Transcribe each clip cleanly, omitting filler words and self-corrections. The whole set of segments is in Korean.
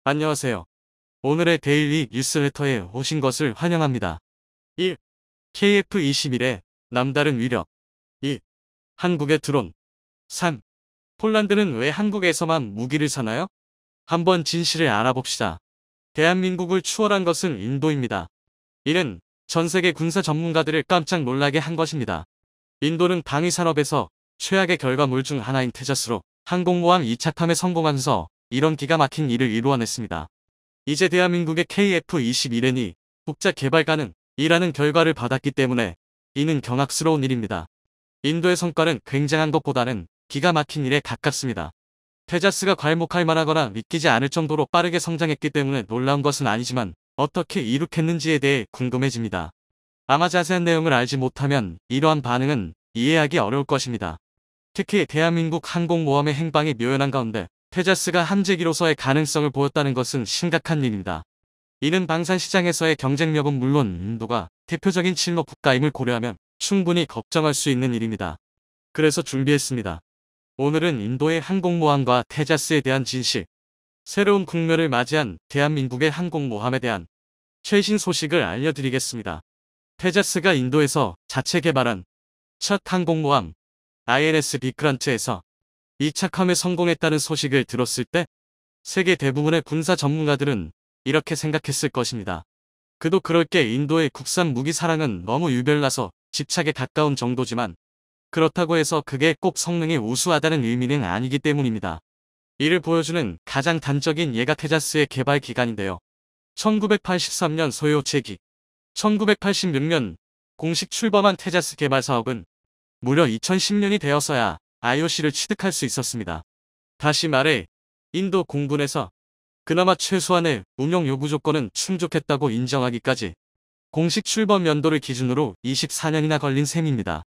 안녕하세요. 오늘의 데일리 뉴스레터에 오신 것을 환영합니다. 1. KF-21의 남다른 위력. 2. 한국의 드론. 3. 폴란드는 왜 한국에서만 무기를 사나요? 한번 진실을 알아봅시다. 대한민국을 추월한 것은 인도입니다. 이는 전 세계 군사 전문가들을 깜짝 놀라게 한 것입니다. 인도는 방위산업에서 최악의 결과물 중 하나인 테자스로 항공모함 2차 탐에 성공하면서 이런 기가 막힌 일을 이루어냈습니다. 이제 대한민국의 KF-21이 국자 개발 가능이라는 결과를 받았기 때문에 이는 경악스러운 일입니다. 인도의 성과는 굉장한 것보다는 기가 막힌 일에 가깝습니다. 테자스가 괄목할 만하거나 믿기지 않을 정도로 빠르게 성장했기 때문에 놀라운 것은 아니지만 어떻게 이룩했는지에 대해 궁금해집니다. 아마 자세한 내용을 알지 못하면 이러한 반응은 이해하기 어려울 것입니다. 특히 대한민국 항공모함의 행방이 묘연한 가운데 테자스가 함재기로서의 가능성을 보였다는 것은 심각한 일입니다. 이는 방산시장에서의 경쟁력은 물론 인도가 대표적인 친로 국가임을 고려하면 충분히 걱정할 수 있는 일입니다. 그래서 준비했습니다. 오늘은 인도의 항공모함과 테자스에 대한 진실, 새로운 국면을 맞이한 대한민국의 항공모함에 대한 최신 소식을 알려드리겠습니다. 테자스가 인도에서 자체 개발한 첫 항공모함 INS 비크란트에서 2차 탐에 성공했다는 소식을 들었을 때 세계 대부분의 군사 전문가들은 이렇게 생각했을 것입니다. 그도 그럴 게 인도의 국산 무기 사랑은 너무 유별나서 집착에 가까운 정도지만 그렇다고 해서 그게 꼭 성능이 우수하다는 의미는 아니기 때문입니다. 이를 보여주는 가장 단적인 예가 테자스의 개발 기간인데요. 1983년 소요 제기, 1986년 공식 출범한 테자스 개발 사업은 무려 2010년이 되어서야 IOC를 취득할 수 있었습니다. 다시 말해 인도 공군에서 그나마 최소한의 운용 요구 조건은 충족했다고 인정하기까지 공식 출범 연도를 기준으로 24년이나 걸린 셈입니다.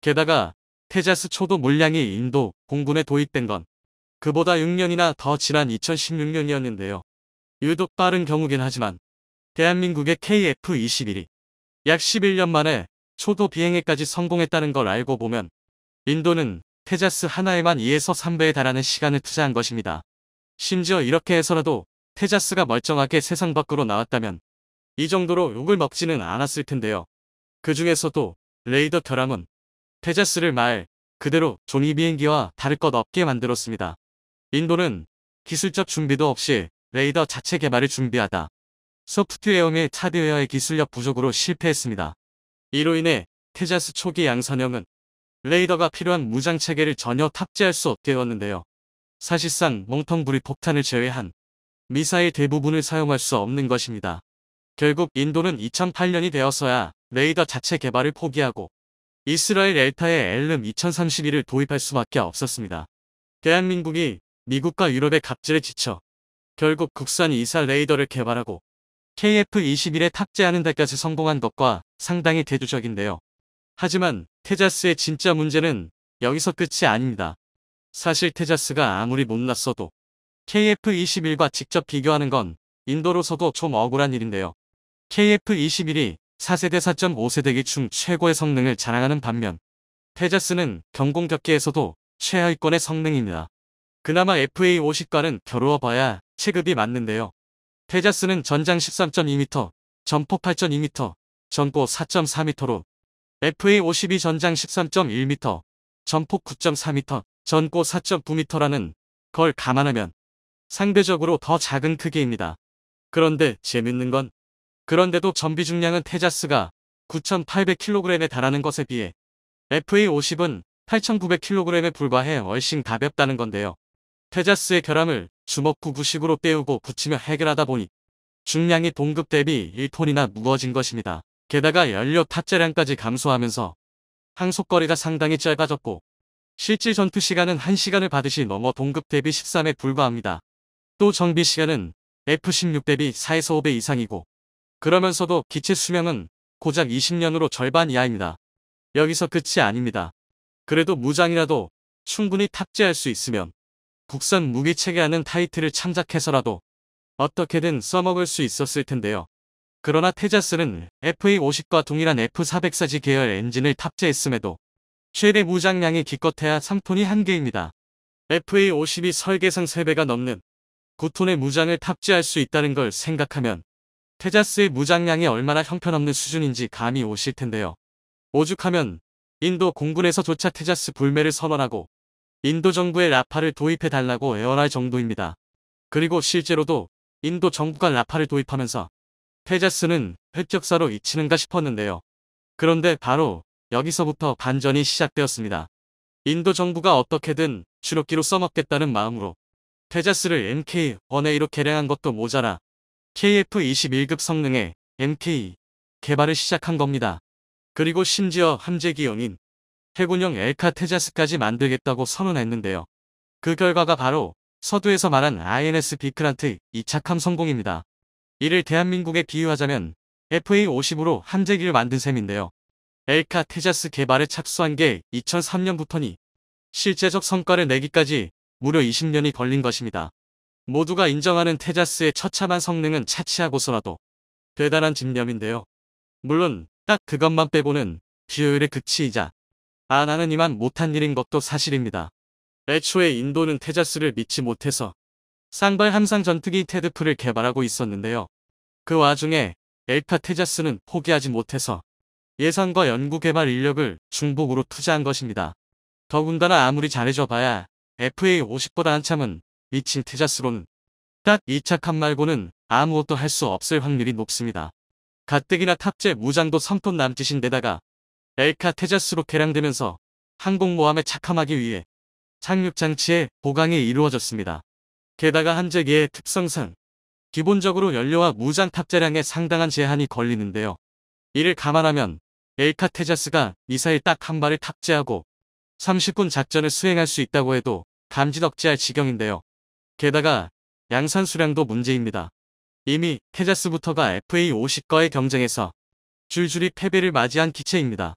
게다가 테자스 초도 물량이 인도 공군에 도입된 건 그보다 6년이나 더 지난 2016년이었는데요. 유독 빠른 경우긴 하지만 대한민국의 KF-21이 약 11년 만에 초도 비행에까지 성공했다는 걸 알고 보면 인도는 테자스 하나에만 2에서 3배에 달하는 시간을 투자한 것입니다. 심지어 이렇게 해서라도 테자스가 멀쩡하게 세상 밖으로 나왔다면 이 정도로 욕을 먹지는 않았을 텐데요. 그 중에서도 레이더 결함은 테자스를 말 그대로 종이 비행기와 다를 것 없게 만들었습니다. 인도는 기술적 준비도 없이 레이더 자체 개발을 준비하다 소프트웨어 및 하드웨어의 기술력 부족으로 실패했습니다. 이로 인해 테자스 초기 양산형은 레이더가 필요한 무장체계를 전혀 탑재할 수 없게 되었는데요. 사실상 멍텅구리 폭탄을 제외한 미사일 대부분을 사용할 수 없는 것입니다. 결국 인도는 2008년이 되어서야 레이더 자체 개발을 포기하고 이스라엘 엘타의 LM 2031을 도입할 수밖에 없었습니다. 대한민국이 미국과 유럽의 갑질에 지쳐 결국 국산 이사 레이더를 개발하고 KF-21에 탑재하는 데까지 성공한 것과 상당히 대조적인데요. 하지만 테자스의 진짜 문제는 여기서 끝이 아닙니다. 사실 테자스가 아무리 못났어도 KF-21과 직접 비교하는 건 인도로서도 좀 억울한 일인데요. KF-21이 4세대 4.5세대기 중 최고의 성능을 자랑하는 반면 테자스는 경공격계에서도 최하위권의 성능입니다. 그나마 FA-50과는 겨루어 봐야 체급이 맞는데요. 테자스는 전장 13.2m, 전폭 8.2m, 전고 4.4m로 FA-52 전장 13.1m, 전폭 9.4m, 전고 4.9m라는 걸 감안하면 상대적으로 더 작은 크기입니다. 그런데 재밌는 건 그런데도 전비 중량은 테자스가 9,800kg에 달하는 것에 비해 FA-50은 8,900kg에 불과해 훨씬 가볍다는 건데요. 테자스의 결함을 주먹구구식으로 때우고 붙이며 해결하다 보니 중량이 동급 대비 1톤이나 무거워진 것입니다. 게다가 연료 탑재량까지 감소하면서 항속거리가 상당히 짧아졌고 실질 전투 시간은 1시간을 받으시 넘어 동급 대비 13에 불과합니다. 또 정비 시간은 F-16 대비 4에서 5배 이상이고 그러면서도 기체 수명은 고작 20년으로 절반 이하입니다. 여기서 끝이 아닙니다. 그래도 무장이라도 충분히 탑재할 수 있으면 국산 무기체계하는 타이틀을 참작해서라도 어떻게든 써먹을 수 있었을 텐데요. 그러나 테자스는 FA-50과 동일한 F-400사지 계열 엔진을 탑재했음에도 최대 무장량이 기껏해야 3톤이 한계입니다. FA-50이 설계상 3배가 넘는 9톤의 무장을 탑재할 수 있다는 걸 생각하면 테자스의 무장량이 얼마나 형편없는 수준인지 감이 오실 텐데요. 오죽하면 인도 공군에서조차 테자스 불매를 선언하고 인도 정부에 라파를 도입해달라고 애원할 정도입니다. 그리고 실제로도 인도 정부가 라파를 도입하면서 테자스는 획격사로 잊히는가 싶었는데요. 그런데 바로 여기서부터 반전이 시작되었습니다. 인도 정부가 어떻게든 주력기로 써먹겠다는 마음으로 테자스를 MK-1A로 개량한 것도 모자라 KF-21급 성능의 MK 개발을 시작한 겁니다. 그리고 심지어 함재기형인 해군용 엘카 테자스까지 만들겠다고 선언했는데요. 그 결과가 바로 서두에서 말한 INS 비크란트 이착함 성공입니다. 이를 대한민국에 비유하자면 FA-50으로 함재기를 만든 셈인데요. 엘카 테자스 개발에 착수한 게 2003년부터니 실제적 성과를 내기까지 무려 20년이 걸린 것입니다. 모두가 인정하는 테자스의 처참한 성능은 차치하고서라도 대단한 집념인데요. 물론 딱 그것만 빼고는 비효율의 극치이자 나는 이만 못한 일인 것도 사실입니다. 애초에 인도는 테자스를 믿지 못해서 쌍발 함상 전투기 테드프를 개발하고 있었는데요. 그 와중에 엘카 테자스는 포기하지 못해서 예산과 연구 개발 인력을 중복으로 투자한 것입니다. 더군다나 아무리 잘해줘 봐야 FA-50보다 한참은 미친 테자스로는 딱 이착함 말고는 아무것도 할 수 없을 확률이 높습니다. 가뜩이나 탑재 무장도 3톤 남짓인데다가 엘카 테자스로 개량되면서 항공모함에 착함하기 위해 착륙장치의 보강이 이루어졌습니다. 게다가 함재기의 특성상 기본적으로 연료와 무장 탑재량에 상당한 제한이 걸리는데요. 이를 감안하면 엘카 테자스가 미사일 딱 한 발을 탑재하고 30분 작전을 수행할 수 있다고 해도 감지덕지할 지경인데요. 게다가 양산 수량도 문제입니다. 이미 테자스부터가 FA-50과의 경쟁에서 줄줄이 패배를 맞이한 기체입니다.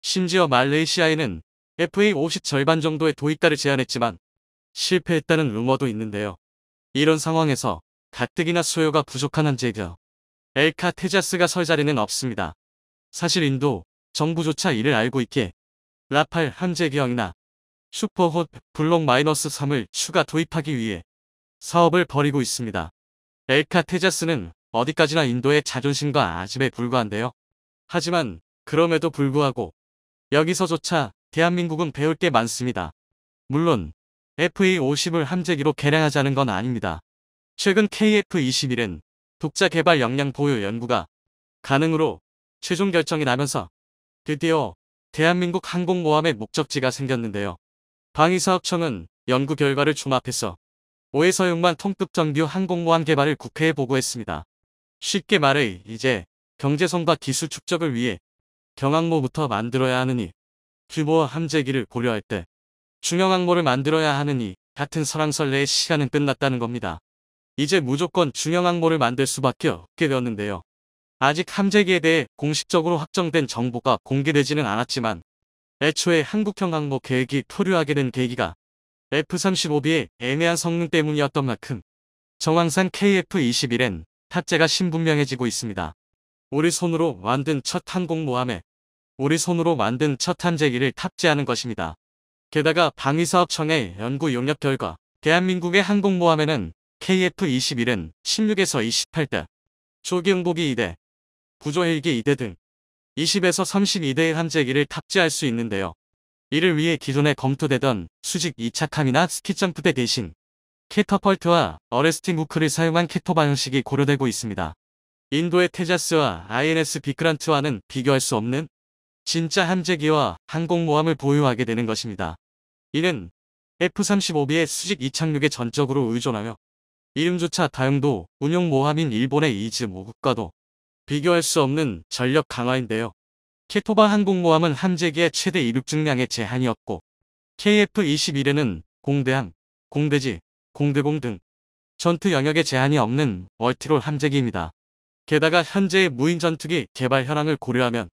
심지어 말레이시아에는 FA-50 절반 정도의 도입가를 제안했지만 실패했다는 루머도 있는데요. 이런 상황에서 가뜩이나 수요가 부족한 함재기어 엘카 테자스가 설 자리는 없습니다. 사실 인도 정부조차 이를 알고 있기에 라팔 함재기형이나 슈퍼폿 블록 -3을 추가 도입하기 위해 사업을 벌이고 있습니다. 엘카 테자스는 어디까지나 인도의 자존심과 아집에 불과한데요. 하지만 그럼에도 불구하고 여기서조차 대한민국은 배울 게 많습니다. 물론 FA-50을 함재기로 개량하자는 건 아닙니다. 최근 KF-21은 독자 개발 역량 보유 연구가 가능으로 최종 결정이 나면서 드디어 대한민국 항공모함의 목적지가 생겼는데요. 방위사업청은 연구 결과를 종합해서 5에서 6만 톤급 정규 항공모함 개발을 국회에 보고했습니다. 쉽게 말해 이제 경제성과 기술 축적을 위해 경항모부터 만들어야 하느니 규모와 함재기를 고려할 때 중형항모를 만들어야 하느니 같은 설왕설래의 시간은 끝났다는 겁니다. 이제 무조건 중형항모를 만들 수밖에 없게 되었는데요. 아직 함재기에 대해 공식적으로 확정된 정보가 공개되지는 않았지만 애초에 한국형 항모 계획이 표류하게 된 계기가 F-35B의 애매한 성능 때문이었던 만큼 정황상 KF-21엔 탑재가 신분명해지고 있습니다. 우리 손으로 만든 첫 항공모함에 우리 손으로 만든 첫 함재기를 탑재하는 것입니다. 게다가 방위사업청의 연구 용역 결과 대한민국의 항공모함에는 KF-21은 16에서 28대, 조기응복이 2대, 구조헬기 2대 등 20에서 32대의 함재기를 탑재할 수 있는데요. 이를 위해 기존에 검토되던 수직 이착함이나 스키점프대 대신 캐터펄트와 어레스팅 후크를 사용한 캐토바 형식이 고려되고 있습니다. 인도의 테자스와 INS 비크란트와는 비교할 수 없는 진짜 함재기와 항공모함을 보유하게 되는 것입니다. 이는 F-35B의 수직 이착륙에 전적으로 의존하며 이름조차 다용도 운용모함인 일본의 이즈 모국과도 비교할 수 없는 전력 강화인데요. 캐토바 항공모함은 함재기의 최대 이륙 중량에 제한이 없고 KF-21에는 공대함, 공대지, 공대공 등 전투 영역에 제한이 없는 멀티롤 함재기입니다. 게다가 현재의 무인 전투기 개발 현황을 고려하면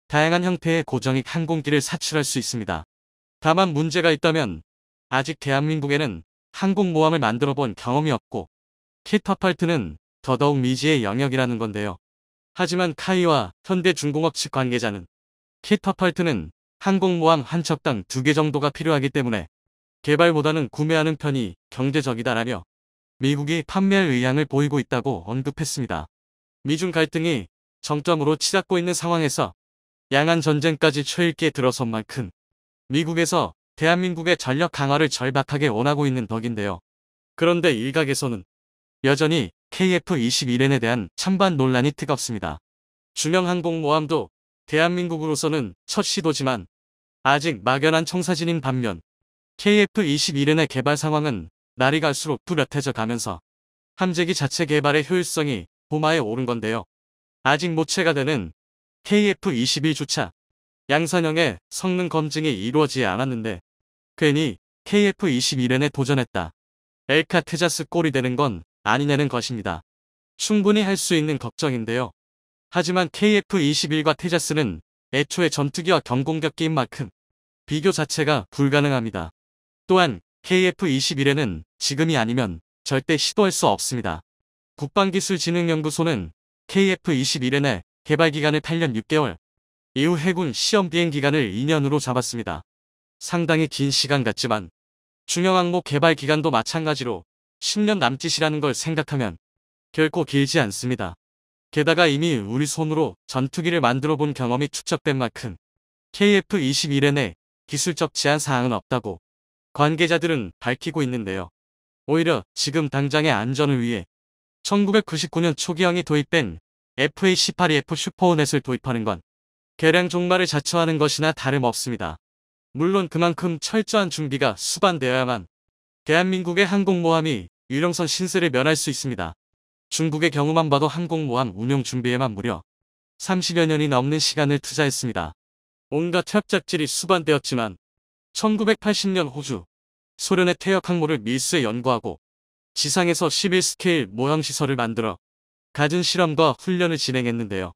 다양한 형태의 고정익 항공기를 사출할 수 있습니다. 다만 문제가 있다면 아직 대한민국에는 항공모함을 만들어 본 경험이 없고 캐터펄트는 더더욱 미지의 영역이라는 건데요. 하지만 카이와 현대중공업 측 관계자는 캐터펄트는 항공모함 한 척당 2개 정도가 필요하기 때문에 개발보다는 구매하는 편이 경제적이다라며 미국이 판매할 의향을 보이고 있다고 언급했습니다. 미중 갈등이 정점으로 치닫고 있는 상황에서 양안 전쟁까지 초읽기에 들어선 만큼 미국에서 대한민국의 전력 강화를 절박하게 원하고 있는 덕인데요. 그런데 일각에서는 여전히 KF-21N에 대한 찬반 논란이 뜨겁습니다. 중형항공모함도 대한민국으로서는 첫 시도지만 아직 막연한 청사진인 반면 KF-21N의 개발 상황은 날이 갈수록 뚜렷해져 가면서 함재기 자체 개발의 효율성이 도마에 오른 건데요. 아직 모체가 되는 KF-21조차 양산형의 성능 검증이 이루어지지 않았는데 괜히 KF-21N에 도전했다. 엘카 테자스 꼴이 되는 건 아니냐는 것입니다. 충분히 할 수 있는 걱정인데요. 하지만 KF-21과 테자스는 애초에 전투기와 경공격기인 만큼 비교 자체가 불가능합니다. 또한 KF-21에는 지금이 아니면 절대 시도할 수 없습니다. 국방기술진흥연구소는 KF-21N의 개발기간을 8년 6개월, 이후 해군 시험 비행 기간을 2년으로 잡았습니다. 상당히 긴 시간 같지만 중형항모 개발 기간도 마찬가지로 10년 남짓이라는 걸 생각하면 결코 길지 않습니다. 게다가 이미 우리 손으로 전투기를 만들어 본 경험이 축적된 만큼 KF-21N에 기술적 제한 사항은 없다고 관계자들은 밝히고 있는데요. 오히려 지금 당장의 안전을 위해 1999년 초기형이 도입된 FA-18EF 슈퍼호넷을 도입하는 건 개량 종말을 자처하는 것이나 다름없습니다. 물론 그만큼 철저한 준비가 수반되어야만 대한민국의 항공모함이 유령선 신세를 면할 수 있습니다. 중국의 경우만 봐도 항공모함 운용 준비에만 무려 30여 년이 넘는 시간을 투자했습니다. 온갖 협작질이 수반되었지만 1980년 호주, 소련의 퇴역 항모를 밀수해 연구하고 지상에서 11스케일 모형 시설을 만들어 갖은 실험과 훈련을 진행했는데요.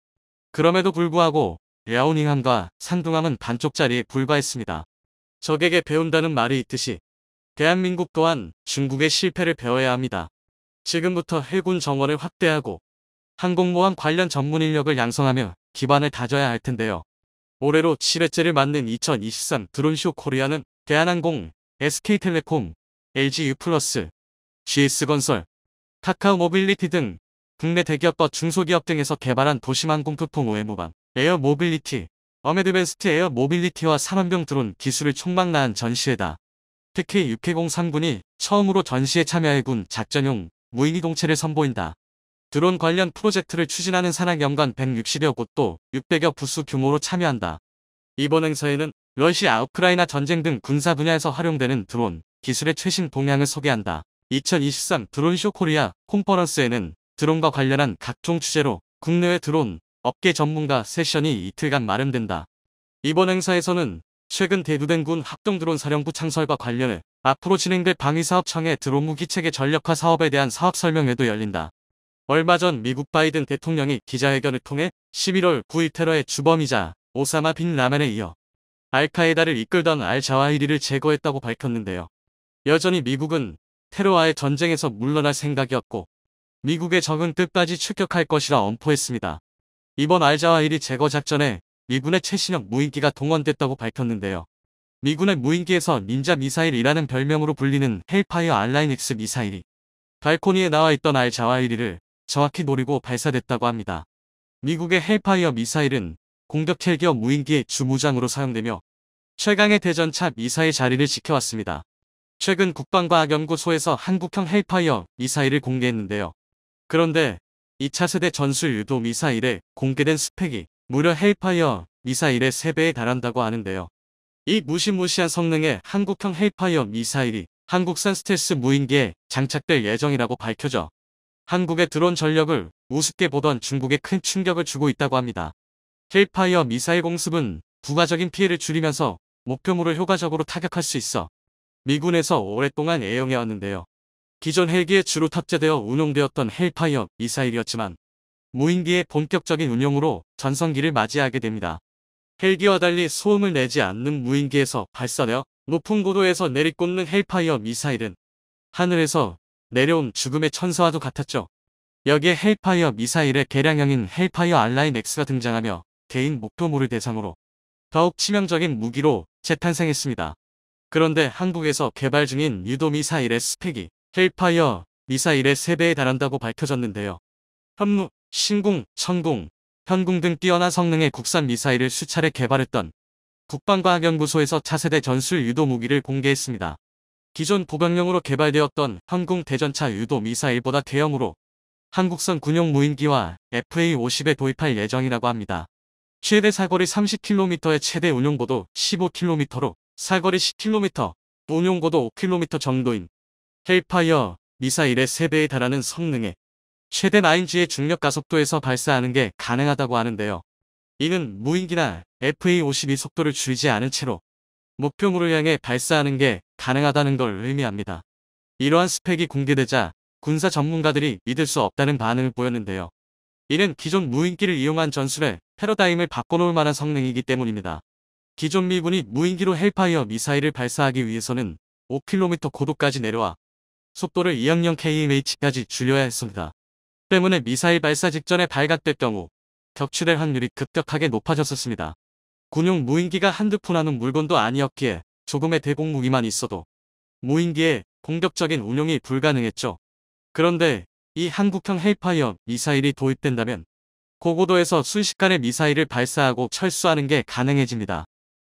그럼에도 불구하고 랴오닝함과 산둥함은 반쪽짜리에 불과했습니다. 적에게 배운다는 말이 있듯이 대한민국 또한 중국의 실패를 배워야 합니다. 지금부터 해군 정원을 확대하고 항공모함 관련 전문 인력을 양성하며 기반을 다져야 할 텐데요. 올해로 7회째를 맞는 2023 드론쇼 코리아는 대한항공, SK텔레콤, LG유플러스, GS건설, 카카오모빌리티 등 국내 대기업과 중소기업 등에서 개발한 도심항공 표통 OMO방, 에어모빌리티, 어메드밴스트 에어모빌리티와 산원병 드론 기술을 총망라한 전시회다. 특히 육해공 3군이 처음으로 전시에 참여해군 작전용 무인이동체를 선보인다. 드론 관련 프로젝트를 추진하는 산학연관 160여 곳도 600여 부스 규모로 참여한다. 이번 행사에는 러시아 우크라이나 전쟁 등 군사 분야에서 활용되는 드론 기술의 최신 동향을 소개한다. 2023 드론쇼 코리아 콘퍼런스에는 드론과 관련한 각종 주제로 국내외 드론 업계 전문가 세션이 이틀간 마련된다. 이번 행사에서는 최근 대두된 군 합동드론 사령부 창설과 관련해 앞으로 진행될 방위사업청의 드론 무기체계 전력화 사업에 대한 사업 설명회도 열린다. 얼마 전 미국 바이든 대통령이 기자회견을 통해 11월 9일 테러의 주범이자 오사마 빈 라멘에 이어 알카에다를 이끌던 알자와히리를 제거했다고 밝혔는데요. 여전히 미국은 테러와의 전쟁에서 물러날 생각이었고 미국의 적은 끝까지 출격할 것이라 엄포했습니다. 이번 알자와히리 제거 작전에 미군의 최신형 무인기가 동원됐다고 밝혔는데요. 미군의 무인기에서 닌자 미사일이라는 별명으로 불리는 헬파이어 R9X 미사일이 발코니에 나와 있던 알자와히리를 정확히 노리고 발사됐다고 합니다. 미국의 헬파이어 미사일은 공격 헬기어 무인기의 주무장으로 사용되며 최강의 대전차 미사일 자리를 지켜왔습니다. 최근 국방과학연구소에서 한국형 헬파이어 미사일을 공개했는데요. 그런데 2차 세대 전술 유도 미사일의 공개된 스펙이 무려 헬파이어 미사일의 3배에 달한다고 하는데요. 이 무시무시한 성능의 한국형 헬파이어 미사일이 한국산 스텔스 무인기에 장착될 예정이라고 밝혀져 한국의 드론 전력을 우습게 보던 중국에 큰 충격을 주고 있다고 합니다. 헬파이어 미사일 공습은 부가적인 피해를 줄이면서 목표물을 효과적으로 타격할 수 있어 미군에서 오랫동안 애용해왔는데요. 기존 헬기에 주로 탑재되어 운용되었던 헬파이어 미사일이었지만 무인기의 본격적인 운용으로 전성기를 맞이하게 됩니다. 헬기와 달리 소음을 내지 않는 무인기에서 발사되어 높은 고도에서 내리꽂는 헬파이어 미사일은 하늘에서 내려온 죽음의 천사와도 같았죠. 여기에 헬파이어 미사일의 개량형인 헬파이어 R9X가 등장하며 개인 목표물을 대상으로 더욱 치명적인 무기로 재탄생했습니다. 그런데 한국에서 개발 중인 유도 미사일의 스펙이 헬파이어 미사일의 3배에 달한다고 밝혀졌는데요. 현무, 신궁, 천궁, 현궁 등 뛰어난 성능의 국산 미사일을 수차례 개발했던 국방과학연구소에서 차세대 전술 유도 무기를 공개했습니다. 기존 보병용으로 개발되었던 현궁 대전차 유도 미사일보다 대형으로 한국산 군용 무인기와 FA-50에 도입할 예정이라고 합니다. 최대 사거리 30km의 최대 운용고도 15km로 사거리 10km, 운용고도 5km 정도인 헬파이어 미사일의 3배에 달하는 성능에 최대 9G의 중력 가속도에서 발사하는 게 가능하다고 하는데요. 이는 무인기나 FA-52 속도를 줄이지 않은 채로 목표물을 향해 발사하는 게 가능하다는 걸 의미합니다. 이러한 스펙이 공개되자 군사 전문가들이 믿을 수 없다는 반응을 보였는데요. 이는 기존 무인기를 이용한 전술의 패러다임을 바꿔놓을 만한 성능이기 때문입니다. 기존 미군이 무인기로 헬파이어 미사일을 발사하기 위해서는 5km 고도까지 내려와 속도를 200 kmh까지 줄여야 했습니다. 때문에 미사일 발사 직전에 발각될 경우 격추될 확률이 급격하게 높아졌었습니다. 군용 무인기가 한두 푼 하는 물건도 아니었기에 조금의 대공 무기만 있어도 무인기의 공격적인 운용이 불가능했죠. 그런데 이 한국형 헬파이어 미사일이 도입된다면 고고도에서 순식간에 미사일을 발사하고 철수하는 게 가능해집니다.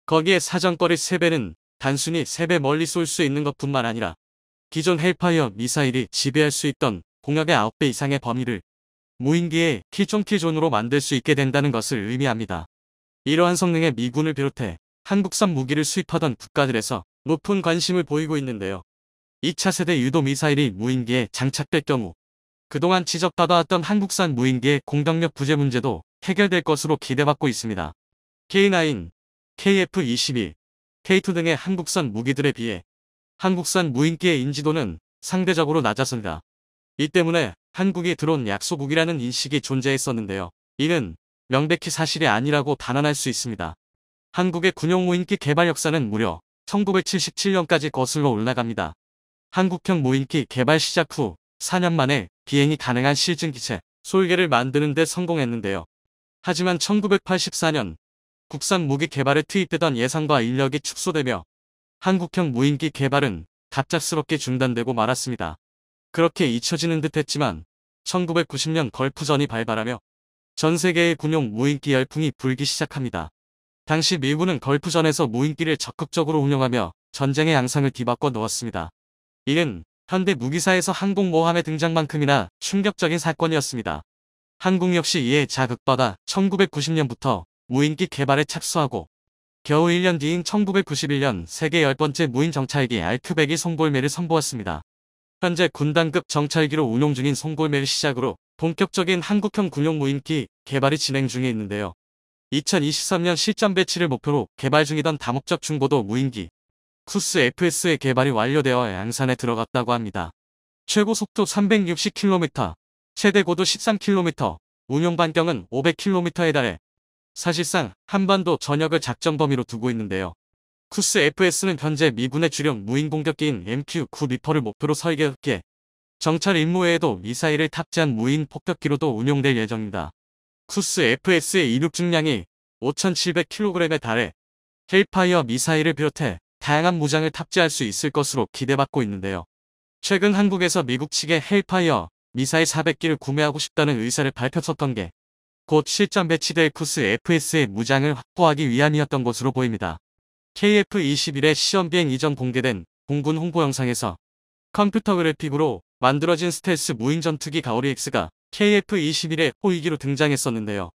거기에 사정거리 3배는 단순히 3배 멀리 쏠 수 있는 것뿐만 아니라 기존 헬파이어 미사일이 지배할 수 있던 공역의 9배 이상의 범위를 무인기의 킬존킬존으로 만들 수 있게 된다는 것을 의미합니다. 이러한 성능의 미군을 비롯해 한국산 무기를 수입하던 국가들에서 높은 관심을 보이고 있는데요. 2차 세대 유도 미사일이 무인기에 장착될 경우 그동안 지적받아왔던 한국산 무인기의 공격력 부재 문제도 해결될 것으로 기대받고 있습니다. K9, KF-21, K2 등의 한국산 무기들에 비해 한국산 무인기의 인지도는 상대적으로 낮았습니다. 이 때문에 한국이 드론 약소국이라는 인식이 존재했었는데요. 이는 명백히 사실이 아니라고 단언할 수 있습니다. 한국의 군용 무인기 개발 역사는 무려 1977년까지 거슬러 올라갑니다. 한국형 무인기 개발 시작 후 4년 만에 비행이 가능한 실증 기체 솔개를 만드는 데 성공했는데요. 하지만 1984년 국산 무기 개발에 투입되던 예산과 인력이 축소되며 한국형 무인기 개발은 갑작스럽게 중단되고 말았습니다. 그렇게 잊혀지는 듯 했지만 1990년 걸프전이 발발하며 전 세계의 군용 무인기 열풍이 불기 시작합니다. 당시 미군은 걸프전에서 무인기를 적극적으로 운용하며 전쟁의 양상을 뒤바꿔 놓았습니다. 이는 현대 무기사에서 항공모함의 등장만큼이나 충격적인 사건이었습니다. 한국 역시 이에 자극받아 1990년부터 무인기 개발에 착수하고 겨우 1년 뒤인 1991년 세계 10번째 무인 정찰기 RQ-100이 송골매를 선보았습니다. 현재 군단급 정찰기로 운용 중인 송골매를 시작으로 본격적인 한국형 군용 무인기 개발이 진행 중에 있는데요. 2023년 실전 배치를 목표로 개발 중이던 다목적 중고도 무인기 쿠스 FS의 개발이 완료되어 양산에 들어갔다고 합니다. 최고 속도 360km, 최대 고도 13km, 운용 반경은 500km에 달해 사실상 한반도 전역을 작전 범위로 두고 있는데요. 쿠스 FS는 현재 미군의 주력 무인 공격기인 MQ-9 리퍼를 목표로 설계했기에 정찰 임무 외에도 미사일을 탑재한 무인 폭격기로도 운용될 예정입니다. 쿠스 FS의 이륙 중량이 5,700kg에 달해 헬파이어 미사일을 비롯해 다양한 무장을 탑재할 수 있을 것으로 기대받고 있는데요. 최근 한국에서 미국 측에 헬파이어 미사일 400기를 구매하고 싶다는 의사를 밝혔었던 게 곧 실전 배치될 쿠스 FS의 무장을 확보하기 위함이었던 것으로 보입니다. KF-21의 시험비행 이전 공개된 공군 홍보 영상에서 컴퓨터 그래픽으로 만들어진 스텔스 무인 전투기 가오리 X가 KF-21의 호위기로 등장했었는데요.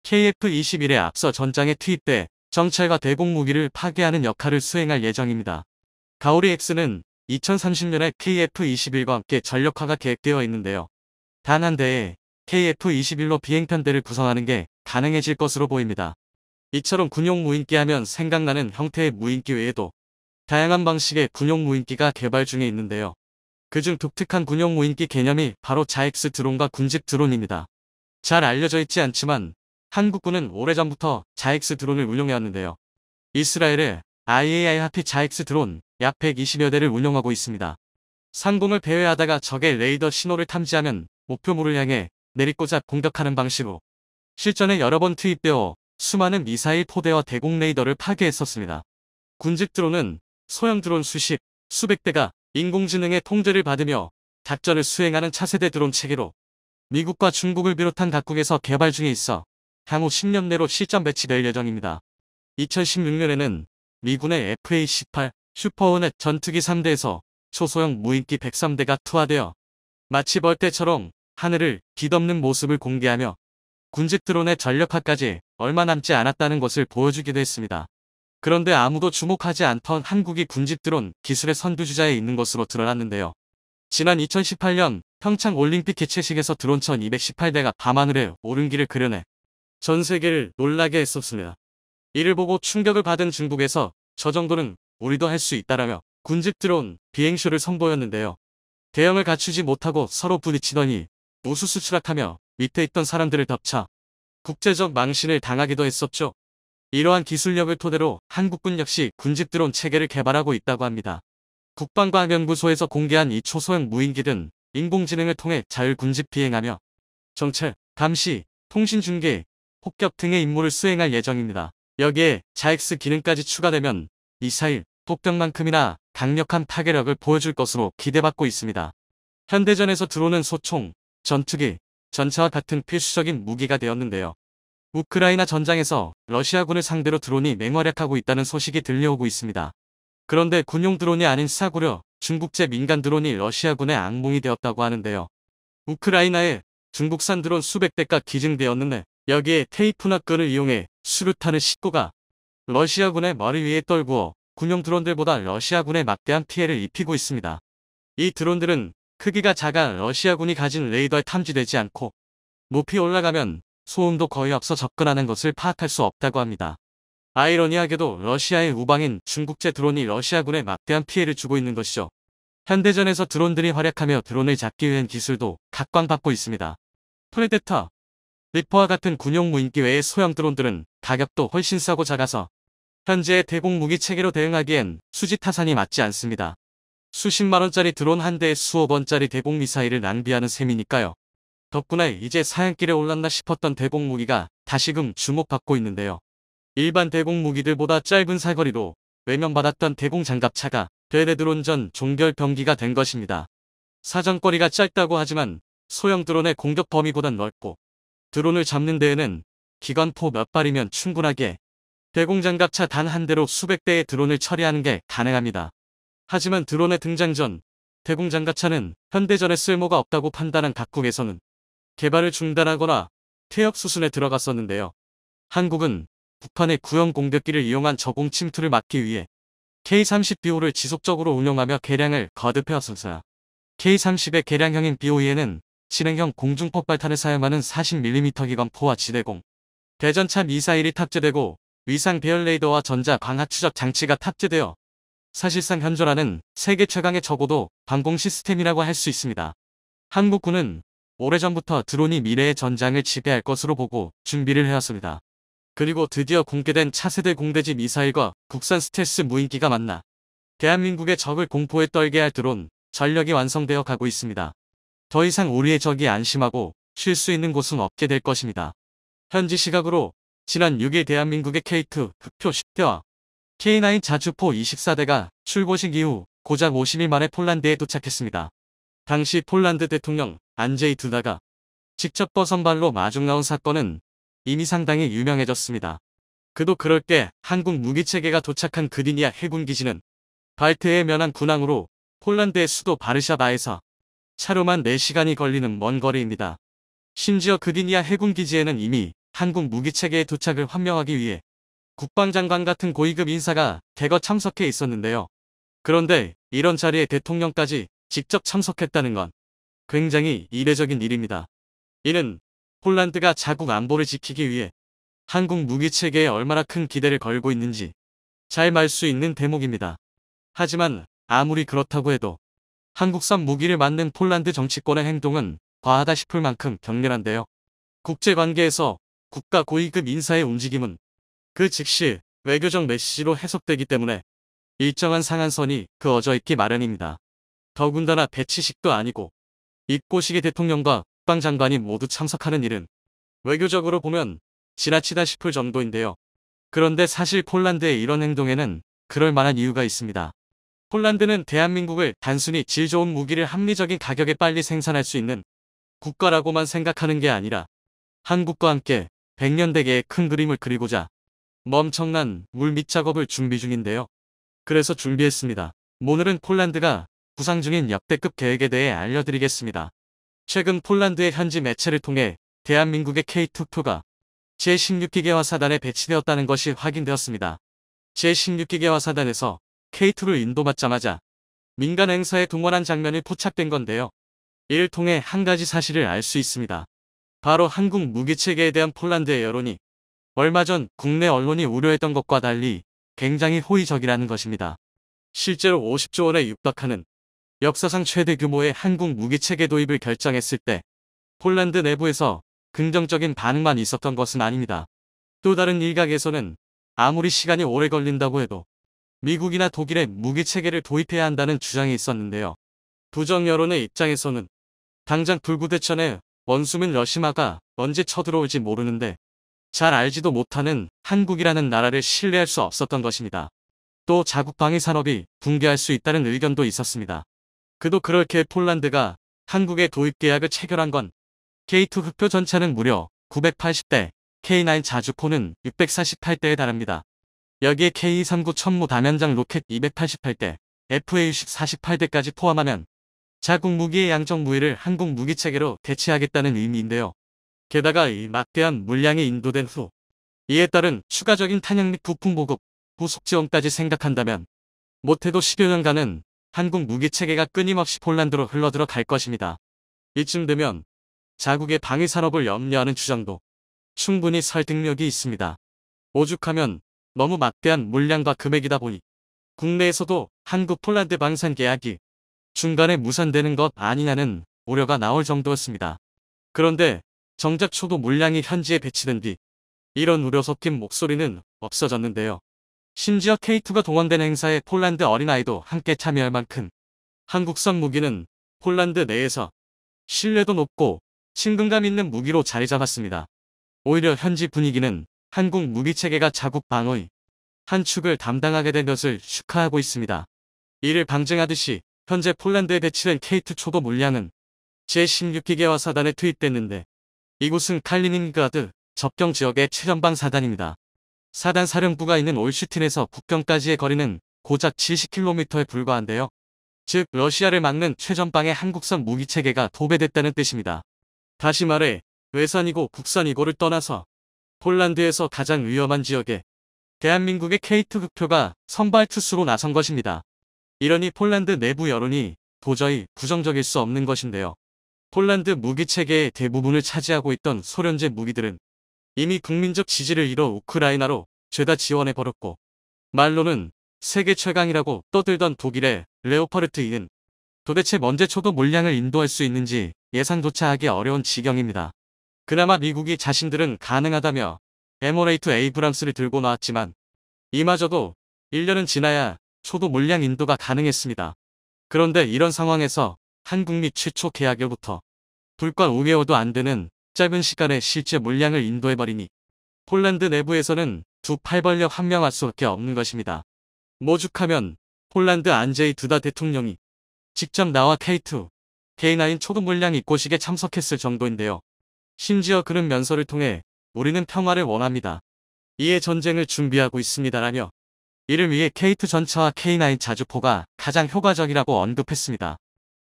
KF-21에 앞서 전장에 투입돼 정찰과 대공 무기를 파괴하는 역할을 수행할 예정입니다. 가오리 X는 2030년에 KF-21과 함께 전력화가 계획되어 있는데요. 단 한 대의 KF-21로 비행편대를 구성하는 게 가능해질 것으로 보입니다. 이처럼 군용 무인기 하면 생각나는 형태의 무인기 외에도 다양한 방식의 군용 무인기가 개발 중에 있는데요. 그중 독특한 군용 무인기 개념이 바로 자익스 드론과 군집 드론입니다. 잘 알려져 있지 않지만 한국군은 오래전부터 자익스 드론을 운용해왔는데요. 이스라엘의 IAI-하피 자익스 드론 약 120여 대를 운용하고 있습니다. 상공을 배회하다가 적의 레이더 신호를 탐지하면 목표물을 향해 내리꽂아 공격하는 방식으로 실전에 여러 번 투입되어 수많은 미사일 포대와 대공 레이더를 파괴했었습니다. 군집 드론은 소형 드론 수십, 수백 대가 인공지능의 통제를 받으며 작전을 수행하는 차세대 드론 체계로 미국과 중국을 비롯한 각국에서 개발 중에 있어 향후 10년 내로 실전 배치될 예정입니다. 2016년에는 미군의 FA-18 슈퍼호넷 전투기 3대에서 초소형 무인기 103대가 투하되어 마치 벌떼처럼 하늘을 뒤덮는 모습을 공개하며 군집 드론의 전력화까지 얼마 남지 않았다는 것을 보여주기도 했습니다. 그런데 아무도 주목하지 않던 한국이 군집 드론 기술의 선두주자에 있는 것으로 드러났는데요. 지난 2018년 평창 올림픽 개최식에서 드론 1218대가 밤하늘에 오른기를 그려내 전 세계를 놀라게 했었습니다. 이를 보고 충격을 받은 중국에서 저 정도는 우리도 할 수 있다라며 군집 드론 비행쇼를 선보였는데요. 대형을 갖추지 못하고 서로 부딪히더니 우수수 추락하며 밑에 있던 사람들을 덮쳐 국제적 망신을 당하기도 했었죠. 이러한 기술력을 토대로 한국군 역시 군집 드론 체계를 개발하고 있다고 합니다. 국방과학연구소에서 공개한 이 초소형 무인기는 인공지능을 통해 자율 군집 비행하며 정찰, 감시, 통신 중계, 폭격 등의 임무를 수행할 예정입니다. 여기에 자엑스 기능까지 추가되면 미사일, 폭격만큼이나 강력한 파괴력을 보여줄 것으로 기대받고 있습니다. 현대전에서 드론은 소총, 전투기, 전차와 같은 필수적인 무기가 되었는데요. 우크라이나 전장에서 러시아군을 상대로 드론이 맹활약하고 있다는 소식이 들려오고 있습니다. 그런데 군용 드론이 아닌 싸구려 중국제 민간 드론이 러시아군의 악몽이 되었다고 하는데요. 우크라이나에 중국산 드론 수백 대가 기증되었는데 여기에 테이프나 끈을 이용해 수류탄을 싣고가 러시아군의 머리 위에 떨구어 군용 드론들보다 러시아군에 막대한 피해를 입히고 있습니다. 이 드론들은 크기가 작아 러시아군이 가진 레이더에 탐지되지 않고 높이 올라가면 소음도 거의 없어 접근하는 것을 파악할 수 없다고 합니다. 아이러니하게도 러시아의 우방인 중국제 드론이 러시아군에 막대한 피해를 주고 있는 것이죠. 현대전에서 드론들이 활약하며 드론을 잡기 위한 기술도 각광받고 있습니다. 프레데터, 리퍼와 같은 군용 무인기 외의 소형 드론들은 가격도 훨씬 싸고 작아서 현재의 대공 무기 체계로 대응하기엔 수지 타산이 맞지 않습니다. 수십만원짜리 드론 한 대에 수억원짜리 대공 미사일을 낭비하는 셈이니까요. 덕분에 이제 사양길에 올랐나 싶었던 대공 무기가 다시금 주목받고 있는데요. 일반 대공 무기들보다 짧은 사거리로 외면받았던 대공 장갑차가 대대 드론전 종결 병기가 된 것입니다. 사정거리가 짧다고 하지만 소형 드론의 공격 범위보단 넓고 드론을 잡는 데에는 기관포 몇 발이면 충분하게 대공 장갑차 단 한 대로 수백 대의 드론을 처리하는 게 가능합니다. 하지만 드론의 등장 전 대공 장갑차는 현대전에 쓸모가 없다고 판단한 각국에서는 개발을 중단하거나 퇴역 수순에 들어갔었는데요. 한국은 북한의 구형 공격기를 이용한 저공 침투를 막기 위해 K-30BO를 지속적으로 운용하며 개량을 거듭해왔습니다. K-30의 개량형인 BOE에는 진행형 공중폭발탄을 사용하는 40mm 기관포와 지대공, 대전차 미사일이 탑재되고 위상 배열 레이더와 전자 광학 추적 장치가 탑재되어 사실상 현존하는 세계 최강의 저고도 방공 시스템이라고 할 수 있습니다. 한국군은 오래전부터 드론이 미래의 전장을 지배할 것으로 보고 준비를 해왔습니다. 그리고 드디어 공개된 차세대 공대지 미사일과 국산 스텔스 무인기가 만나 대한민국의 적을 공포에 떨게 할 드론 전력이 완성되어 가고 있습니다. 더 이상 우리의 적이 안심하고 쉴 수 있는 곳은 없게 될 것입니다. 현지 시각으로 지난 6일 대한민국의 K2 흑표 10대와 K9 자주포 24대가 출고식 이후 고작 50일 만에 폴란드에 도착했습니다. 당시 폴란드 대통령 안제이 두다가 직접 버선발로 마중 나온 사건은 이미 상당히 유명해졌습니다. 그도 그럴 게 한국 무기체계가 도착한 그디니아 해군기지는 발트해에 면한 군항으로 폴란드의 수도 바르샤바에서 차로만 4시간이 걸리는 먼 거리입니다. 심지어 그디니아 해군기지에는 이미 한국 무기체계의 도착을 환명하기 위해 국방장관 같은 고위급 인사가 대거 참석해 있었는데요. 그런데 이런 자리에 대통령까지 직접 참석했다는 건 굉장히 이례적인 일입니다. 이는 폴란드가 자국 안보를 지키기 위해 한국 무기체계에 얼마나 큰 기대를 걸고 있는지 잘 말 수 있는 대목입니다. 하지만 아무리 그렇다고 해도 한국산 무기를 맞는 폴란드 정치권의 행동은 과하다 싶을 만큼 격렬한데요. 국제관계에서 국가 고위급 인사의 움직임은 그 즉시 외교적 메시지로 해석되기 때문에 일정한 상한선이 그어져 있기 마련입니다. 더군다나 배치식도 아니고 입고식의 대통령과 국방장관이 모두 참석하는 일은 외교적으로 보면 지나치다 싶을 정도인데요. 그런데 사실 폴란드의 이런 행동에는 그럴 만한 이유가 있습니다. 폴란드는 대한민국을 단순히 질 좋은 무기를 합리적인 가격에 빨리 생산할 수 있는 국가라고만 생각하는 게 아니라 한국과 함께 100년 대계의 큰 그림을 그리고자 엄청난 물밑 작업을 준비 중인데요. 그래서 준비했습니다. 오늘은 폴란드가 구상 중인 역대급 계획에 대해 알려드리겠습니다. 최근 폴란드의 현지 매체를 통해 대한민국의 K2표가 제16기계화 사단에 배치되었다는 것이 확인되었습니다. 제16기계화 사단에서 K2를 인도받자마자 민간 행사에 동원한 장면이 포착된 건데요. 이를 통해 한 가지 사실을 알 수 있습니다. 바로 한국 무기체계에 대한 폴란드의 여론이 얼마 전 국내 언론이 우려했던 것과 달리 굉장히 호의적이라는 것입니다. 실제로 50조 원에 육박하는 역사상 최대 규모의 한국 무기체계 도입을 결정했을 때 폴란드 내부에서 긍정적인 반응만 있었던 것은 아닙니다. 또 다른 일각에서는 아무리 시간이 오래 걸린다고 해도 미국이나 독일의 무기체계를 도입해야 한다는 주장이 있었는데요. 부정 여론의 입장에서는 당장 불구대천에 원수민 러시아가 언제 쳐들어올지 모르는데 잘 알지도 못하는 한국이라는 나라를 신뢰할 수 없었던 것입니다. 또 자국 방위 산업이 붕괴할 수 있다는 의견도 있었습니다. 그도 그렇게 폴란드가 한국에 도입 계약을 체결한 건 K2 흑표 전차는 무려 980대, K9 자주포는 648대에 달합니다. 여기에 K239 천무 다면장 로켓 288대, FA60 48대까지 포함하면 자국 무기의 양적 무위를 한국 무기체계로 대체하겠다는 의미인데요. 게다가 이 막대한 물량이 인도된 후 이에 따른 추가적인 탄약 및 부품 보급, 후속 지원까지 생각한다면 못해도 10여 년간은 한국 무기체계가 끊임없이 폴란드로 흘러들어 갈 것입니다. 이쯤 되면 자국의 방위 산업을 염려하는 주장도 충분히 설득력이 있습니다. 오죽하면 너무 막대한 물량과 금액이다 보니 국내에서도 한국 폴란드 방산 계약이 중간에 무산되는 것 아니냐는 우려가 나올 정도였습니다. 그런데 정작 초도 물량이 현지에 배치된 뒤 이런 우려 섞인 목소리는 없어졌는데요. 심지어 K2가 동원된 행사에 폴란드 어린아이도 함께 참여할 만큼 한국산 무기는 폴란드 내에서 신뢰도 높고 친근감 있는 무기로 자리 잡았습니다. 오히려 현지 분위기는 한국 무기체계가 자국 방어의 한 축을 담당하게 된 것을 축하하고 있습니다. 이를 방증하듯이 현재 폴란드에 배치된 K2 초도 물량은 제16기계화 사단에 투입됐는데 이곳은 칼리닝그라드 접경 지역의 최전방 사단입니다. 사단 사령부가 있는 올슈틴에서 국경까지의 거리는 고작 70km에 불과한데요. 즉 러시아를 막는 최전방의 한국산 무기체계가 도배됐다는 뜻입니다. 다시 말해 외산이고 국산이고를 떠나서 폴란드에서 가장 위험한 지역에 대한민국의 K2 흑표가 선발 투수로 나선 것입니다. 이러니 폴란드 내부 여론이 도저히 부정적일 수 없는 것인데요. 폴란드 무기체계의 대부분을 차지하고 있던 소련제 무기들은 이미 국민적 지지를 잃어 우크라이나로 죄다 지원해버렸고 말로는 세계 최강이라고 떠들던 독일의 레오파르트 2는 도대체 언제 초도 물량을 인도할 수 있는지 예상조차 하기 어려운 지경입니다. 그나마 미국이 자신들은 가능하다며 M1A2 에이브람스를 들고 나왔지만 이마저도 1년은 지나야 초도 물량 인도가 가능했습니다. 그런데 이런 상황에서 한국 및 최초 계약일부터 불과 5개월도 안 되는 짧은 시간에 실제 물량을 인도해버리니 폴란드 내부에서는 두 팔 벌려 환명할 수밖에 없는 것입니다. 오죽하면 폴란드 안제이 두다 대통령이 직접 나와 K2, K9 초도 물량 입고식에 참석했을 정도인데요. 심지어 그는 면서를 통해 우리는 평화를 원합니다. 이에 전쟁을 준비하고 있습니다라며 이를 위해 K2 전차와 K9 자주포가 가장 효과적이라고 언급했습니다.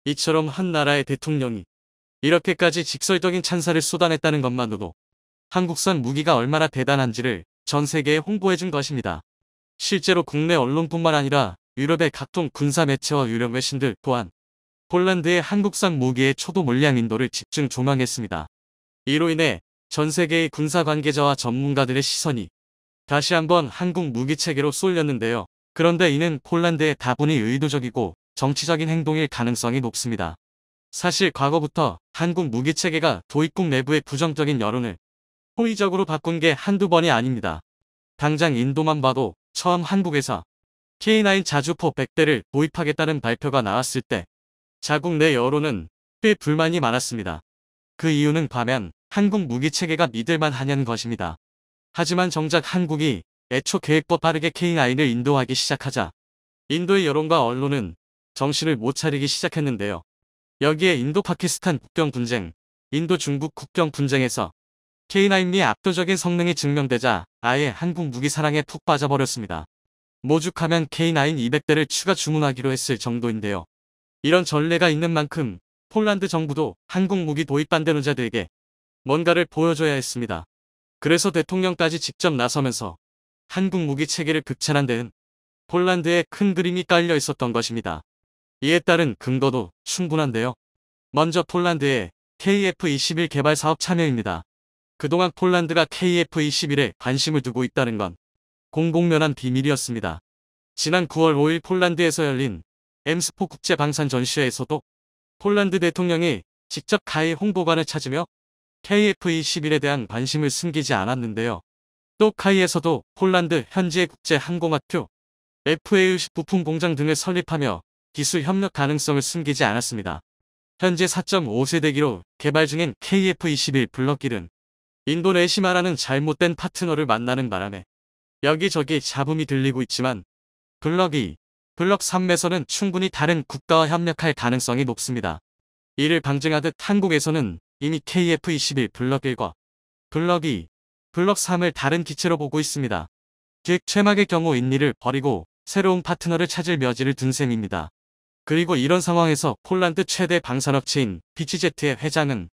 이처럼 한 나라의 대통령이 이렇게까지 직설적인 찬사를 쏟아냈다는 것만으로도 한국산 무기가 얼마나 대단한지를 전 세계에 홍보해준 것입니다. 실제로 국내 언론뿐만 아니라 유럽의 각종 군사 매체와 유력 외신들 또한 폴란드의 한국산 무기의 초도 물량 인도를 집중 조명했습니다. 이로 인해 전 세계의 군사 관계자와 전문가들의 시선이 다시 한번 한국 무기 체계로 쏠렸는데요. 그런데 이는 폴란드의 다분히 의도적이고 정치적인 행동일 가능성이 높습니다. 사실 과거부터 한국 무기 체계가 도입국 내부의 부정적인 여론을 호의적으로 바꾼 게 한두 번이 아닙니다. 당장 인도만 봐도 처음 한국에서 K9 자주포 100대를 도입하겠다는 발표가 나왔을 때 자국 내 여론은 꽤 불만이 많았습니다. 그 이유는 과연 한국 무기 체계가 믿을만 하냐는 것입니다. 하지만 정작 한국이 애초 계획과 빠르게 K9을 인도하기 시작하자 인도의 여론과 언론은 정신을 못 차리기 시작했는데요. 여기에 인도-파키스탄 국경 분쟁, 인도-중국 국경 분쟁에서 K9이 압도적인 성능이 증명되자 아예 한국 무기 사랑에 푹 빠져버렸습니다. 오죽하면 K9 200대를 추가 주문하기로 했을 정도인데요. 이런 전례가 있는 만큼 폴란드 정부도 한국 무기 도입 반대론자들에게 뭔가를 보여줘야 했습니다. 그래서 대통령까지 직접 나서면서 한국 무기 체계를 극찬한 데는 폴란드에 큰 그림이 깔려 있었던 것입니다. 이에 따른 근거도 충분한데요. 먼저 폴란드의 KF-21 개발 사업 참여입니다. 그동안 폴란드가 KF-21에 관심을 두고 있다는 건 공공연한 비밀이었습니다. 지난 9월 5일 폴란드에서 열린 엠스포 국제방산 전시회에서도 폴란드 대통령이 직접 가히 홍보관을 찾으며 KF-21에 대한 관심을 숨기지 않았는데요. 또 카이에서도 폴란드 현지의 국제항공학교, FA 부품 공장 등을 설립하며 기술 협력 가능성을 숨기지 않았습니다. 현재 4.5세대기로 개발 중인 KF-21 블럭1은 인도네시아라는 잘못된 파트너를 만나는 바람에 여기저기 잡음이 들리고 있지만 블럭2, 블럭3에서는 충분히 다른 국가와 협력할 가능성이 높습니다. 이를 방증하듯 한국에서는 이미 KF-21 블럭1과 블럭2, 블럭3을 다른 기체로 보고 있습니다. 즉 최막의 경우 인리를 버리고 새로운 파트너를 찾을 여지를 둔 셈입니다. 그리고 이런 상황에서 폴란드 최대 방산업체인 PGZ의 회장은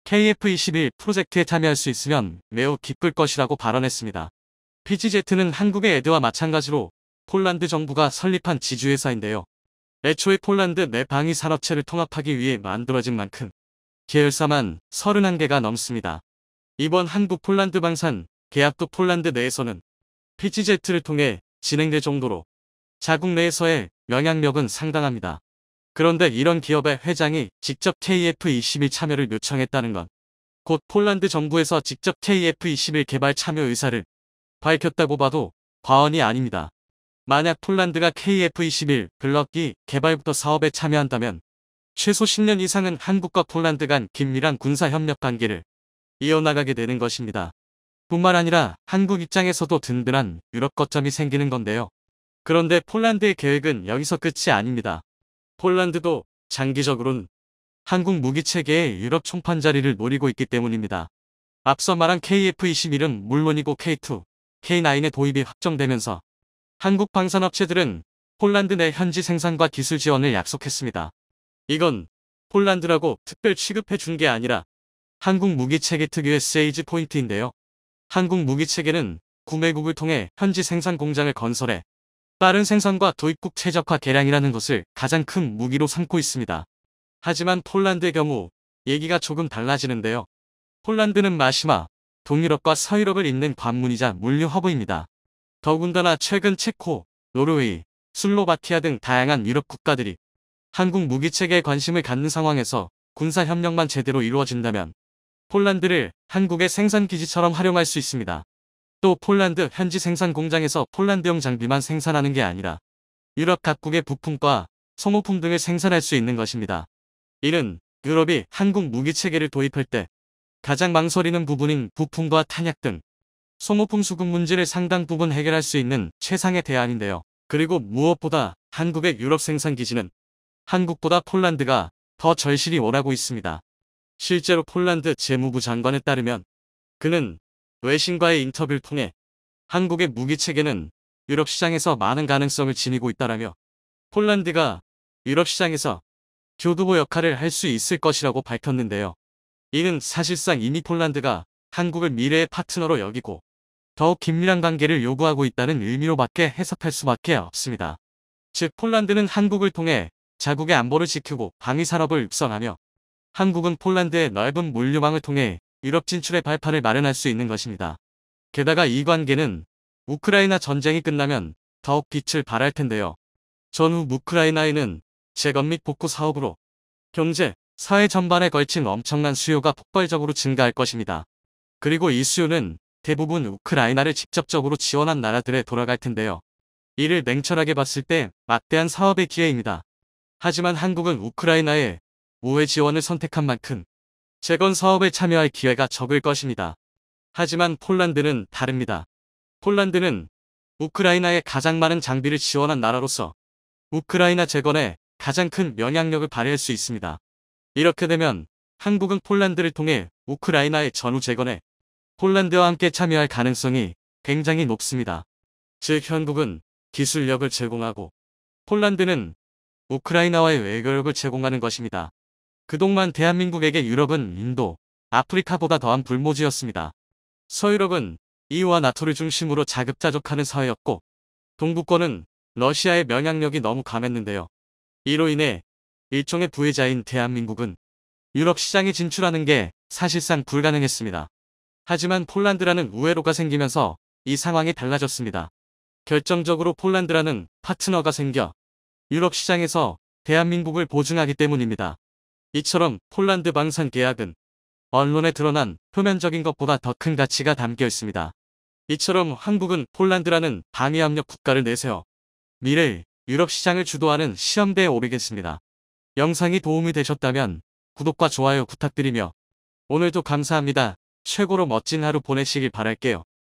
KF-21 프로젝트에 참여할 수 있으면 매우 기쁠 것이라고 발언했습니다. PGZ는 한국의 에드와 마찬가지로 폴란드 정부가 설립한 지주회사인데요. 애초에 폴란드 내 방위 산업체를 통합하기 위해 만들어진 만큼 계열사만 31개가 넘습니다. 이번 한국 폴란드 방산 계약도 폴란드 내에서는 PGZ를 통해 진행될 정도로 자국 내에서의 영향력은 상당합니다. 그런데 이런 기업의 회장이 직접 KF-21 참여를 요청했다는 건 곧 폴란드 정부에서 직접 KF-21 개발 참여 의사를 밝혔다고 봐도 과언이 아닙니다. 만약 폴란드가 KF-21 블럭2 개발부터 사업에 참여한다면 최소 10년 이상은 한국과 폴란드 간 긴밀한 군사협력 관계를 이어나가게 되는 것입니다. 뿐만 아니라 한국 입장에서도 든든한 유럽 거점이 생기는 건데요. 그런데 폴란드의 계획은 여기서 끝이 아닙니다. 폴란드도 장기적으로는 한국 무기체계의 유럽 총판 자리를 노리고 있기 때문입니다. 앞서 말한 KF-21은 물론이고 K2, K9의 도입이 확정되면서 한국 방산업체들은 폴란드 내 현지 생산과 기술 지원을 약속했습니다. 이건 폴란드라고 특별 취급해 준 게 아니라 한국 무기체계 특유의 세이즈 포인트인데요. 한국 무기체계는 구매국을 통해 현지 생산 공장을 건설해 빠른 생산과 도입국 최적화 개량이라는 것을 가장 큰 무기로 삼고 있습니다. 하지만 폴란드의 경우 얘기가 조금 달라지는데요. 폴란드는 마시마, 동유럽과 서유럽을 잇는 관문이자 물류 허브입니다. 더군다나 최근 체코, 노르웨이, 슬로바키아 등 다양한 유럽 국가들이 한국 무기체계에 관심을 갖는 상황에서 군사협력만 제대로 이루어진다면 폴란드를 한국의 생산기지처럼 활용할 수 있습니다. 또 폴란드 현지 생산 공장에서 폴란드용 장비만 생산하는 게 아니라 유럽 각국의 부품과 소모품 등을 생산할 수 있는 것입니다. 이는 유럽이 한국 무기체계를 도입할 때 가장 망설이는 부분인 부품과 탄약 등 소모품 수급 문제를 상당 부분 해결할 수 있는 최상의 대안인데요. 그리고 무엇보다 한국의 유럽 생산 기지는 한국보다 폴란드가 더 절실히 원하고 있습니다. 실제로 폴란드 재무부 장관에 따르면 그는 외신과의 인터뷰를 통해 한국의 무기체계는 유럽 시장에서 많은 가능성을 지니고 있다라며 폴란드가 유럽 시장에서 교두보 역할을 할 수 있을 것이라고 밝혔는데요. 이는 사실상 이미 폴란드가 한국을 미래의 파트너로 여기고 더욱 긴밀한 관계를 요구하고 있다는 의미로밖에 해석할 수밖에 없습니다. 즉 폴란드는 한국을 통해 자국의 안보를 지키고 방위산업을 육성하며 한국은 폴란드의 넓은 물류망을 통해 유럽 진출의 발판을 마련할 수 있는 것입니다. 게다가 이 관계는 우크라이나 전쟁이 끝나면 더욱 빛을 발할 텐데요. 전후 우크라이나에는 재건 및 복구 사업으로 경제, 사회 전반에 걸친 엄청난 수요가 폭발적으로 증가할 것입니다. 그리고 이 수요는 대부분 우크라이나를 직접적으로 지원한 나라들에 돌아갈 텐데요. 이를 냉철하게 봤을 때 막대한 사업의 기회입니다. 하지만 한국은 우크라이나의 우회 지원을 선택한 만큼 재건 사업에 참여할 기회가 적을 것입니다. 하지만 폴란드는 다릅니다. 폴란드는 우크라이나에 가장 많은 장비를 지원한 나라로서 우크라이나 재건에 가장 큰 영향력을 발휘할 수 있습니다. 이렇게 되면 한국은 폴란드를 통해 우크라이나의 전후 재건에 폴란드와 함께 참여할 가능성이 굉장히 높습니다. 즉 한국은 기술력을 제공하고 폴란드는 우크라이나와의 외교력을 제공하는 것입니다. 그동안 대한민국에게 유럽은 인도, 아프리카보다 더한 불모지였습니다. 서유럽은 EU와 나토를 중심으로 자급자족하는 사회였고 동구권은 러시아의 영향력이 너무 강했는데요. 이로 인해 일종의 부혜자인 대한민국은 유럽 시장에 진출하는 게 사실상 불가능했습니다. 하지만 폴란드라는 우회로가 생기면서 이 상황이 달라졌습니다. 결정적으로 폴란드라는 파트너가 생겨 유럽 시장에서 대한민국을 보증하기 때문입니다. 이처럼 폴란드 방산 계약은 언론에 드러난 표면적인 것보다 더 큰 가치가 담겨 있습니다. 이처럼 한국은 폴란드라는 방위압력 국가를 내세워 미래의 유럽 시장을 주도하는 시험대에 오르겠습니다. 영상이 도움이 되셨다면 구독과 좋아요 부탁드리며 오늘도 감사합니다. 최고로 멋진 하루 보내시길 바랄게요.